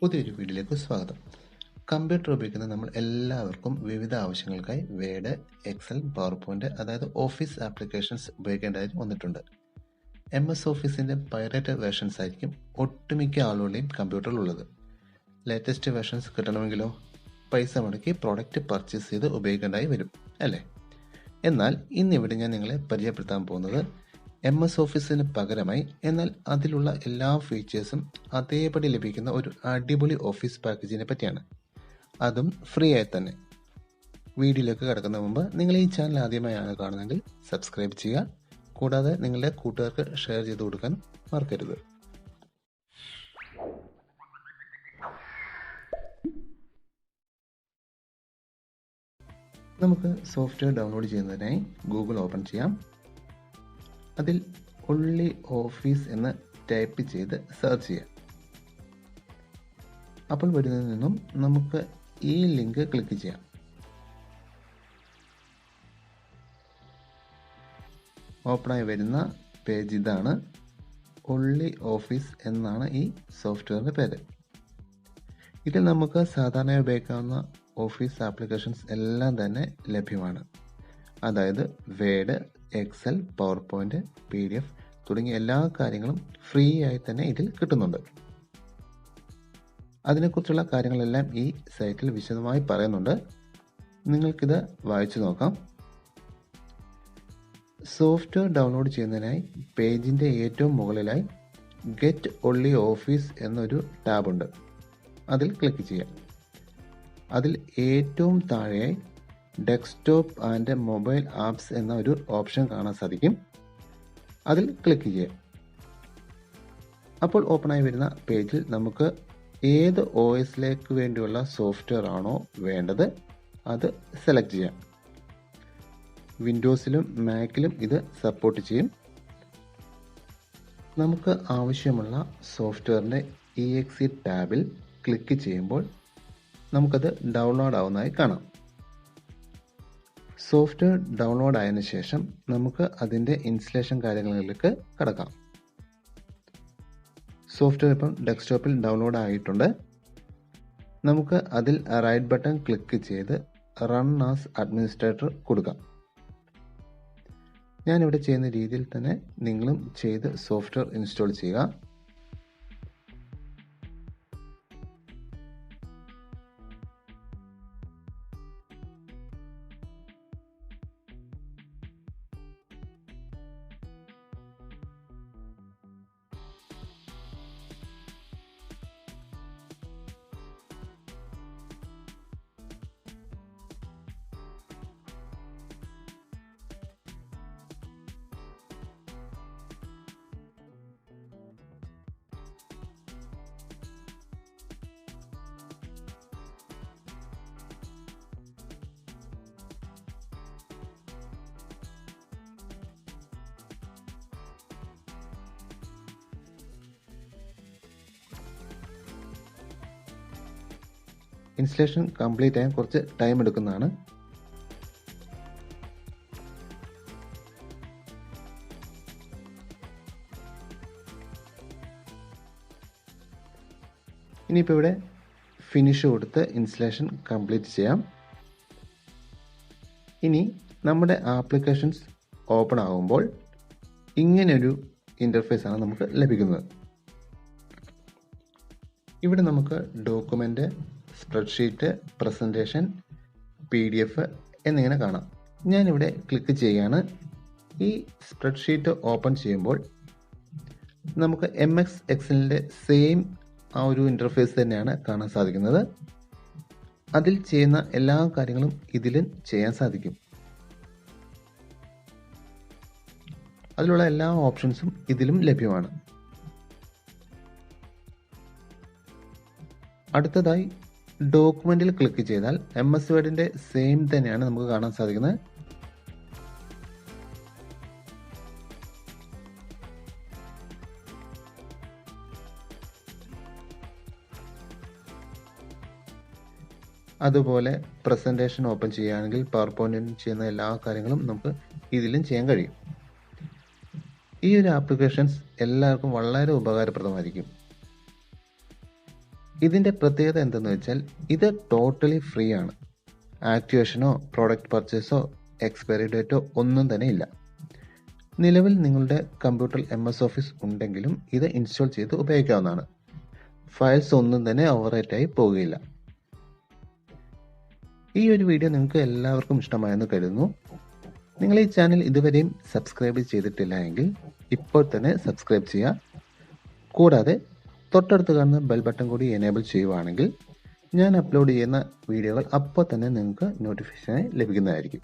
പുതിയൊരു വീഡിയോയിലേക്ക് സ്വാഗതം. കമ്പ്യൂട്ടർ ഉപയോഗിക്കുന്ന നമ്മൾ എല്ലാവർക്കും വിവിധ ആവശ്യങ്ങൾക്കായി വേഡ്, എക്സൽ, പവർ പോയിന്റ് അതായത് ഓഫീസ് ആപ്ലിക്കേഷൻസ് ഉപയോഗിക്കേണ്ടതായി വന്നിട്ടുണ്ട്. MS ഓഫീസിൻ്റെ പൈറേറ്റഡ് വേർഷൻസ് ആയിരിക്കും ഒട്ടുമിക്ക ആളുകളുടെയും കമ്പ്യൂട്ടറിലുള്ളത്. ലേറ്റസ്റ്റ് വേർഷൻസ് കിട്ടണമെങ്കിലോ പൈസ മുടക്കി പ്രോഡക്റ്റ് പർച്ചേസ് ചെയ്ത് ഉപയോഗിക്കേണ്ടതായി വരും, അല്ലേ? എന്നാൽ ഇന്നിവിടെ ഞാൻ നിങ്ങളെ പരിചയപ്പെടുത്താൻ പോകുന്നത് MS ഓഫീസിന് പകരമായി എന്നാൽ അതിലുള്ള എല്ലാ ഫീച്ചേഴ്സും അതേപടി ലഭിക്കുന്ന ഒരു അടിപൊളി ഓഫീസ് പാക്കേജിനെ പറ്റിയാണ്. അതും ഫ്രീ ആയി തന്നെ. വീഡിയോയിലേക്ക് കടക്കുന്ന മുമ്പ് നിങ്ങൾ ഈ ചാനൽ ആദ്യമായാണ് കാണുന്നതെങ്കിൽ സബ്സ്ക്രൈബ് ചെയ്യുക. കൂടാതെ നിങ്ങളുടെ കൂട്ടുകാർക്ക് ഷെയർ ചെയ്ത് കൊടുക്കാൻ മറക്കരുത്. നമുക്ക് സോഫ്റ്റ്വെയർ ഡൗൺലോഡ് ചെയ്യുന്നതിനായി ഗൂഗിൾ ഓപ്പൺ ചെയ്യാം. അതിൽ ഒൺലി ഓഫീസ് എന്ന് ടൈപ്പ് ചെയ്ത് സെർച്ച് ചെയ്യാം. അപ്പോൾ വരുന്നതിൽ നിന്നും നമുക്ക് ഈ ലിങ്ക് ക്ലിക്ക് ചെയ്യാം. ഓപ്പണായി വരുന്ന പേജ് ഇതാണ്. ഒൺലി ഓഫീസ് എന്നാണ് ഈ സോഫ്റ്റ്വെയറിൻ്റെ പേര്. ഇതിൽ നമുക്ക് സാധാരണ ഉപയോഗിക്കാവുന്ന ഓഫീസ് ആപ്ലിക്കേഷൻസ് എല്ലാം തന്നെ ലഭ്യമാണ്. അതായത് Word, Excel, PowerPoint, PDF തുടങ്ങിയ എല്ലാ കാര്യങ്ങളും ഫ്രീ ആയി തന്നെ ഇതിൽ കിട്ടുന്നുണ്ട്. അതിനെക്കുറിച്ചുള്ള കാര്യങ്ങളെല്ലാം ഈ സൈറ്റിൽ വിശദമായി പറയുന്നുണ്ട്. നിങ്ങൾക്കിത് വായിച്ചു നോക്കാം. സോഫ്റ്റ്വെയർ ഡൗൺലോഡ് ചെയ്യുന്നതിനായി പേജിൻ്റെ ഏറ്റവും മുകളിലായി ഗെറ്റ് ഒൺലി ഓഫീസ് എന്നൊരു ടാബുണ്ട്. അതിൽ ക്ലിക്ക് ചെയ്യാം. അതിൽ ഏറ്റവും താഴെയായി ഡെസ്ക്ടോപ്പ് ആൻഡ് മൊബൈൽ ആപ്സ് എന്ന ഒരു ഓപ്ഷൻ കാണാൻ സാധിക്കും. അതിൽ ക്ലിക്ക് ചെയ്യാം. അപ്പോൾ ഓപ്പണായി വരുന്ന പേജിൽ നമുക്ക് ഏത് OSലേക്ക് വേണ്ടിയുള്ള സോഫ്റ്റ്വെയർ ആണോ വേണ്ടത് അത് സെലക്ട് ചെയ്യാം. വിൻഡോസിലും മാക്കിലും ഇത് സപ്പോർട്ട് ചെയ്യും. നമുക്ക് ആവശ്യമുള്ള സോഫ്റ്റ്വെയറിൻ്റെ EXE ടാബിൽ ക്ലിക്ക് ചെയ്യുമ്പോൾ നമുക്കത് ഡൗൺലോഡ് ആവുന്നതായി കാണാം. സോഫ്റ്റ്വെയർ ഡൗൺലോഡ് ആയതിനു ശേഷം നമുക്ക് അതിൻ്റെ ഇൻസ്റ്റലേഷൻ കാര്യങ്ങളിലേക്ക് കടക്കാം. സോഫ്റ്റ്വെയർ ഇപ്പം ഡെസ്ക്ടോപ്പിൽ ഡൗൺലോഡ് ആയിട്ടുണ്ട്. നമുക്ക് അതിൽ റൈറ്റ് ബട്ടൺ ക്ലിക്ക് ചെയ്ത് റൺ ആസ് അഡ്മിനിസ്ട്രേറ്റർ കൊടുക്കാം. ഞാനിവിടെ ചെയ്യുന്ന രീതിയിൽ തന്നെ നിങ്ങളും ചെയ്ത് സോഫ്റ്റ്വെയർ ഇൻസ്റ്റാൾ ചെയ്യുക. ഇൻസ്റ്റലേഷൻ കംപ്ലീറ്റ് ആകാൻ കുറച്ച് ടൈം എടുക്കുന്നതാണ്. ഇനിയിപ്പോൾ ഇവിടെ ഫിനിഷ് കൊടുത്ത് ഇൻസ്റ്റലേഷൻ കംപ്ലീറ്റ് ചെയ്യാം. ഇനി നമ്മുടെ ആപ്ലിക്കേഷൻസ് ഓപ്പൺ ആകുമ്പോൾ ഇങ്ങനെയൊരു ഇൻ്റർഫേസ് ആണ് നമുക്ക് ലഭിക്കുന്നത്. ഇവിടെ നമുക്ക് ഡോക്യുമെൻ്റ്, സ്പ്രെഡ്ഷീറ്റ്, പ്രസൻറ്റേഷൻ, PDF എന്നിങ്ങനെ കാണാം. ഞാനിവിടെ ക്ലിക്ക് ചെയ്യുകയാണ്. ഈ സ്പ്രെഡ്ഷീറ്റ് ഓപ്പൺ ചെയ്യുമ്പോൾ നമുക്ക് MS എക്സലിൻ്റെ സെയിം ആ ഒരു ഇൻ്റർഫേസ് തന്നെയാണ് കാണാൻ സാധിക്കുന്നത്. അതിൽ ചെയ്യുന്ന എല്ലാ കാര്യങ്ങളും ഇതിലും ചെയ്യാൻ സാധിക്കും. അതിലുള്ള എല്ലാ ഓപ്ഷൻസും ഇതിലും ലഭ്യമാണ്. അടുത്തതായി ഡോക്യുമെന്റിൽ ക്ലിക്ക് ചെയ്താൽ MS വേർഡിന്റെ സെയിം തന്നെയാണ് നമുക്ക് കാണാൻ സാധിക്കുന്നത്. അതുപോലെ പ്രസന്റേഷൻ ഓപ്പൺ ചെയ്യുകയാണെങ്കിൽ പവർ പോയിന്റിൽ ചെയ്യുന്ന എല്ലാ കാര്യങ്ങളും നമുക്ക് ഇതിലും ചെയ്യാൻ കഴിയും. ഈ ഒരു ആപ്ലിക്കേഷൻസ് എല്ലാവർക്കും വളരെ ഉപകാരപ്രദമായിരിക്കും. ഇതിൻ്റെ പ്രത്യേകത എന്തെന്ന് വെച്ചാൽ ഇത് ടോട്ടലി ഫ്രീ ആണ്. ആക്ടിവേഷനോ പ്രോഡക്റ്റ് പർച്ചേസോ എക്സ്പയറി ഡേറ്റോ ഒന്നും തന്നെ ഇല്ല. നിലവിൽ നിങ്ങളുടെ കമ്പ്യൂട്ടറിൽ MS ഓഫീസ് ഉണ്ടെങ്കിലും ഇത് ഇൻസ്റ്റാൾ ചെയ്ത് ഉപയോഗിക്കാവുന്നതാണ്. ഫയൽസ് ഒന്നും തന്നെ ഓവർറൈറ്റായി പോവുകയില്ല. ഈ ഒരു വീഡിയോ നിങ്ങൾക്ക് എല്ലാവർക്കും ഇഷ്ടമായെന്ന് കരുതുന്നു. നിങ്ങൾ ഈ ചാനൽ ഇതുവരെയും സബ്സ്ക്രൈബ് ചെയ്തിട്ടില്ല എങ്കിൽ ഇപ്പോൾ തന്നെ സബ്സ്ക്രൈബ് ചെയ്യുക. കൂടാതെ തൊട്ടടുത്ത് കാണുന്ന ബെൽ ബട്ടൺ കൂടി എനേബിൾ ചെയ്യുവാണെങ്കിൽ ഞാൻ അപ്ലോഡ് ചെയ്യുന്ന വീഡിയോകൾ അപ്പോൾ തന്നെ നിങ്ങൾക്ക് നോട്ടിഫിക്കേഷനായി ലഭിക്കുന്നതായിരിക്കും.